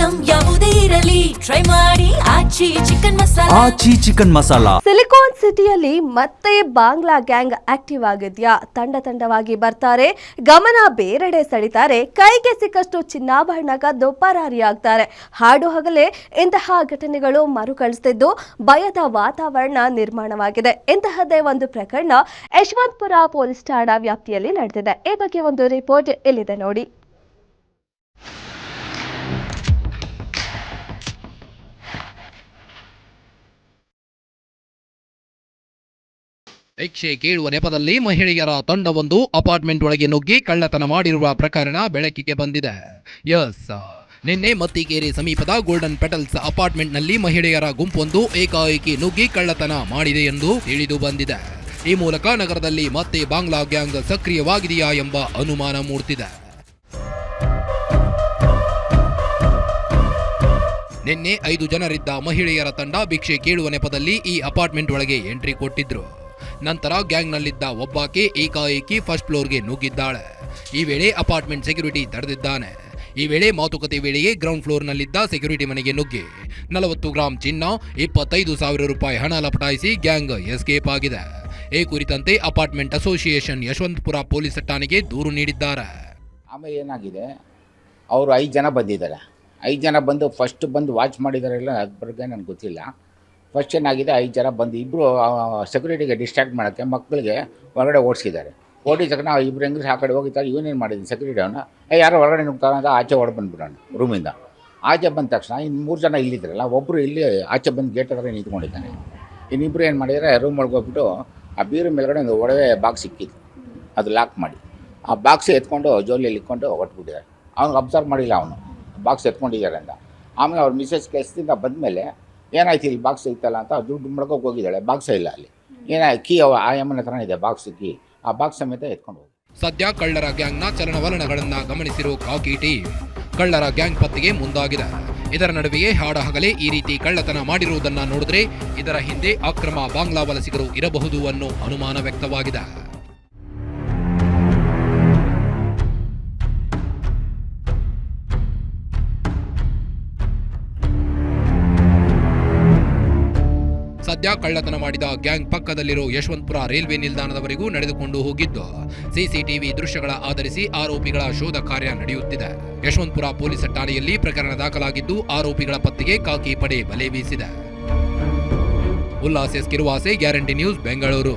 Item ಯಾವುದೇ ಇರಲಿ try ಮಾಡಿ ಆಚಿ ಚಿಕನ್ ಮಸಾಲಾ. ಸಿಲಿಕಾನ್ ಸಿಟಿಯಲ್ಲಿ ಮತ್ತೆ ಬಾಂಗ್ಲಾ ಗ್ಯಾಂಗ್ ಆಕ್ಟಿವ್ ಆಗಿದ್ಯಾ? ತಂಡವಾಗಿ ಬರ್ತಾರೆ, ಗಮನ ಬೇರೆಡೆ ಸೆಳಿತಾರೆ, ಕೈಗೆ ಸಿಕ್ಕಷ್ಟು ಚಿನ್ನಾಭರಣ ಕದ್ದು ಪರಾರಿಯಾಗ್ತಾರೆ. ಹಾಡು ಹಗಲೇ ಇಂತಹ ಘಟನೆಗಳು ಮರುಕಳಿಸುತ್ತಿದ್ದು ಭಯದ ವಾತಾವರಣ ನಿರ್ಮಾಣವಾಗಿದೆ. ಇಂತಹದ್ದೇ ಒಂದು ಪ್ರಕರಣ ಯಶವಂತಪುರ ಪೊಲೀಸ್ ಠಾಣಾ ವ್ಯಾಪ್ತಿಯಲ್ಲಿ ನಡೆದಿದೆ. ಈ ಬಗ್ಗೆ ಒಂದು ರಿಪೋರ್ಟ್ ಇಲ್ಲಿದೆ ನೋಡಿ. ಭಿಕ್ಷೆ ಕೇಳುವ ನೆಪದಲ್ಲಿ ಮಹಿಳೆಯರ ತಂಡವೊಂದು ಅಪಾರ್ಟ್ಮೆಂಟ್ ಒಳಗೆ ನುಗ್ಗಿ ಕಳ್ಳತನ ಮಾಡಿರುವ ಪ್ರಕರಣ ಬೆಳಕಿಗೆ ಬಂದಿದೆ. ನಿನ್ನೆ ಮತ್ತಿಕೇರಿ ಸಮೀಪದ ಗೋಲ್ಡನ್ ಪೆಟಲ್ಸ್ ಅಪಾರ್ಟ್ಮೆಂಟ್ನಲ್ಲಿ ಮಹಿಳೆಯರ ಗುಂಪೊಂದು ಏಕಾಏಕಿ ನುಗ್ಗಿ ಕಳ್ಳತನ ಮಾಡಿದೆ ಎಂದು ತಿಳಿದು ಬಂದಿದೆ. ಈ ಮೂಲಕ ನಗರದಲ್ಲಿ ಮತ್ತೆ ಬಾಂಗ್ಲಾ ಗ್ಯಾಂಗ್ ಸಕ್ರಿಯವಾಗಿದೆಯಾ ಎಂಬ ಅನುಮಾನ ಮೂಡುತ್ತಿದೆ. ನಿನ್ನೆ 5 ಜನರಿದ್ದ ಮಹಿಳೆಯರ ತಂಡ ಭಿಕ್ಷೆ ಕೇಳುವ ನೆಪದಲ್ಲಿ ಈ ಅಪಾರ್ಟ್ಮೆಂಟ್ ಒಳಗೆ ಎಂಟ್ರಿ ಕೊಟ್ಟಿದ್ರು. ನಂತರ ಗ್ಯಾಂಗ್ನಲ್ಲಿದ್ದ ಒಬ್ಬಾಕೆ ಏಕಾಏಕಿ ಫಸ್ಟ್ ಫ್ಲೋರ್ಗೆ ನುಗ್ಗಿದ್ದಾಳೆ. ಈ ವೇಳೆ ಅಪಾರ್ಟ್ಮೆಂಟ್ ಸೆಕ್ಯೂರಿಟಿ ತಡೆದಿದ್ದಾನೆ. ಈ ವೇಳೆ ಮಾತುಕತೆ ವೇಳೆಯೇ ಗ್ರೌಂಡ್ ಫ್ಲೋರ್ನಲ್ಲಿದ್ದ ಸೆಕ್ಯೂರಿಟಿ ಮನೆಗೆ ನುಗ್ಗಿ 40 ಗ್ರಾಂ ಚಿನ್ನ, 25,000 ರೂಪಾಯಿ ಹಣ ಲಪಟಾಯಿಸಿ ಗ್ಯಾಂಗ್ ಎಸ್ಕೇಪ್ ಆಗಿದೆ. ಈ ಕುರಿತಂತೆ ಅಪಾರ್ಟ್ಮೆಂಟ್ ಅಸೋಸಿಯೇಷನ್ ಯಶವಂತಪುರ ಪೊಲೀಸ್ ಠಾಣೆಗೆ ದೂರು ನೀಡಿದ್ದಾರೆ. ಆಮೇಲೆ ಏನಾಗಿದೆ, ಅವರು 5 ಜನ ಬಂದಿದ್ದಾರೆ. 5 ಜನ ಬಂದು ಫಸ್ಟ್ ಬಂದು ವಾಚ್ ಮಾಡಿದಾರೆಲ್ಲ, ಅದ್ರ ಬಗ್ಗೆ ನನಗೆ ಗೊತ್ತಿಲ್ಲ. ಫಸ್ಟ್ ಏನಾಗಿದೆ, 5 ಜನ ಬಂದು ಇಬ್ಬರು ಸೆಕ್ಯೂರಿಟಿಗೆ ಡಿಸ್ಟ್ರಾಕ್ಟ್ ಮಾಡೋಕ್ಕೆ ಮಕ್ಕಳಿಗೆ ಹೊರಗಡೆ ಓಡಿಸಿದ್ದಾರೆ. ಓಡಿದ ತಕ್ಷಣ ಇಬ್ಬರು ಹೆಂಗಸ್ ಆ ಕಡೆ ಹೋಗಿದ್ದಾರೆ. ಇವನೇನು ಮಾಡಿದ್ದೀನಿ, ಸೆಕ್ಯೂರಿಟಿ ಅವನ್ನ ಯಾರೋ ಹೊರಗಡೆ ನುಗ್ತಾರೆ ಅಂತ ಆಚೆ ಹೊರಗೆ ಬಂದುಬಿಡೋಣ ರೂಮಿಂದ. ಆಚೆ ಬಂದ ತಕ್ಷಣ ಇನ್ನು 3 ಜನ ಇಲ್ಲಿದ್ರಲ್ಲ, ಒಬ್ಬರು ಇಲ್ಲಿ ಆಚೆ ಬಂದು ಗೇಟ್ ಹತ್ರ ನಿಂತ್ಕೊಂಡಿದ್ದಾನೆ. ಇನ್ನಿಬ್ಬರು ಏನು ಮಾಡಿದ್ದಾರೆ, ರೂಮ್ ಒಳಗೆ ಹೋಗ್ಬಿಟ್ಟು ಆ ಬೀರು ಮೇಲ್ಗಡೆ ಒಂದು ಒಡವೆ ಬಾಕ್ಸ್ ಸಿಕ್ಕಿದ್ದು, ಅದು ಲಾಕ್ ಮಾಡಿ ಆ ಬಾಕ್ಸ್ ಎತ್ಕೊಂಡು ಜೋಲಿಯಲ್ಲಿ ಇಟ್ಕೊಂಡು ಹೊಟ್ಬಿಟ್ಟಿದ್ದಾರೆ. ಅವ್ನಿಗೆ ಅಬ್ಸರ್ವ್ ಮಾಡಿಲ್ಲ ಅವನು ಬಾಕ್ಸ್ ಎತ್ಕೊಂಡಿದ್ದಾರೆ ಅಂತ. ಆಮೇಲೆ ಅವ್ರ ಮಿಸಸ್ ಕೆಲಸದಿಂದ ಬಂದಮೇಲೆ ಏನಾಯ್ತು, ಇಲ್ಲಿ ಬಾಕ್ಸ್ ಇತ್ತಲ್ಲ ಅಂತ ದುಡ್ಡು ಮಡ್ಕೋಕೆ ಹೋಗಿದ್ದಾಳೆ. ಬಾಕ್ಸೇ ಇಲ್ಲ ಅಲ್ಲಿ. ಕೀ ಆ ಯಮ್ಮನ ಹತ್ರ ಇದೆ ಬಾಕ್ಸ್ ಕೀ, ಆ ಬಾಕ್ಸ್ ಸಮೇತ ಎತ್ಕೊಂಡು ಹೋಗಿ. ಸದ್ಯ ಕಳ್ಳರ ಗ್ಯಾಂಗ್ನ ಚಲನವಲನಗಳನ್ನ ಗಮನಿಸಿರೋ ಕಾಕಿ ಟೀಮ್ ಕಳ್ಳರ ಗ್ಯಾಂಗ್ ಪತ್ತೆಗೆ ಮುಂದಾಗಿದೆ. ಇದರ ನಡುವೆಯೇ ಹಾಡಹಗಲೇ ಈ ರೀತಿ ಕಳ್ಳತನ ಮಾಡಿರುವುದನ್ನ ನೋಡಿದ್ರೆ ಇದರ ಹಿಂದೆ ಅಕ್ರಮ ಬಾಂಗ್ಲಾ ವಲಸಿಗರು ಇರಬಹುದು ಅನ್ನೋ ಅನುಮಾನ ವ್ಯಕ್ತವಾಗಿದೆ. ಸದ್ಯ ಕಳ್ಳತನ ಮಾಡಿದ ಗ್ಯಾಂಗ್ ಪಕ್ಕದಲ್ಲಿರೋ ಯಶವಂತಪುರ ರೈಲ್ವೆ ನಿಲ್ದಾಣದವರೆಗೂ ನಡೆದುಕೊಂಡು ಹೋಗಿದ್ದು ಸಿಸಿಟಿವಿ ದೃಶ್ಯಗಳ ಆಧರಿಸಿ ಆರೋಪಿಗಳ ಶೋಧ ಕಾರ್ಯ ನಡೆಯುತ್ತಿದೆ. ಯಶವಂತಪುರ ಪೊಲೀಸ್ ಠಾಣೆಯಲ್ಲಿ ಪ್ರಕರಣ ದಾಖಲಾಗಿದ್ದು ಆರೋಪಿಗಳ ಪತ್ತೆಗೆ ಕಾಕಿ ಪಡೆ ಬಲೆ ಬೀಸಿದೆ. Ullas S Kiruvase, guarantee news, Bengaluru.